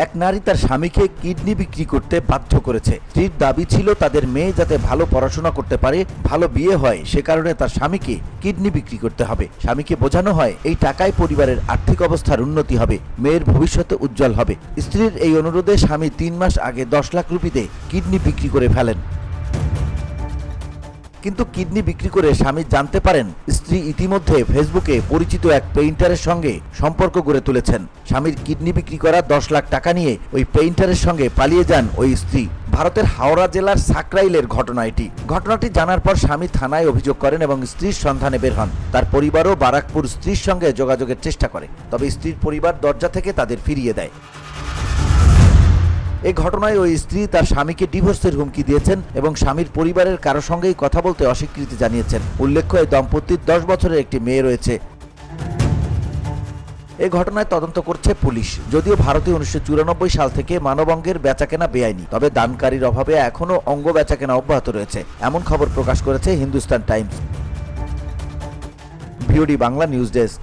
এক নারী তার স্বামীকে কিডনি বিক্রি করতে বাধ্য করেছে। স্ত্রীর দাবি ছিল তাদের মেয়ে যাতে ভালো পড়াশোনা করতে পারে, ভালো বিয়ে হয়, সে কারণে তার স্বামীকে কিডনি বিক্রি করতে হবে। স্বামীকে বোঝানো হয় এই টাকায় পরিবারের আর্থিক অবস্থার উন্নতি হবে, মেয়ের ভবিষ্যতে উজ্জ্বল হবে। স্ত্রীর এই অনুরোধে স্বামী 3 মাস আগে 10 লাখ রুপিতে কিডনি বিক্রি করে ফেলেন। কিন্তু কিডনি বিক্রি করে স্বামী জানতে পারেন স্ত্রী ইতিমধ্যে ফেসবুকে পরিচিত এক পেইন্টারের সঙ্গে সম্পর্ক গড়ে তুলেছেন। স্বামীর কিডনি বিক্রি করা 10 লাখ টাকা নিয়ে ওই পেইন্টারের সঙ্গে পালিয়ে যান ওই স্ত্রী। ভারতের হাওড়া জেলার সাকরাইলের ঘটনা এটি। ঘটনাটি জানার পর স্বামী থানায় অভিযোগ করেন এবং স্ত্রীর সন্ধানে বের হন। তার পরিবারও বারাকপুর স্ত্রীর সঙ্গে যোগাযোগের চেষ্টা করে, তবে স্ত্রীর পরিবার দরজা থেকে তাদের ফিরিয়ে দেয়। এই ঘটনায় ওই স্ত্রী তার স্বামীকে ডিভোর্সের হুমকি দিয়েছেন এবং স্বামীর পরিবারের কারো সঙ্গেই কথা বলতে অস্বীকৃতি জানিয়েছেন। উল্লেখ্য, এই দম্পতির 10 বছরের একটি মেয়ে রয়েছে। এই ঘটনায় তদন্ত করছে পুলিশ। যদিও ভারতে 1994 সাল থেকে মানবাঙ্গের বেচাকেনা বেআইনি, তবে দানকারীর অভাবে এখনও অঙ্গ বেচাকেনা অব্যাহত রয়েছে, এমন খবর প্রকাশ করেছে Hindustan Times. VOD Bangla news desk.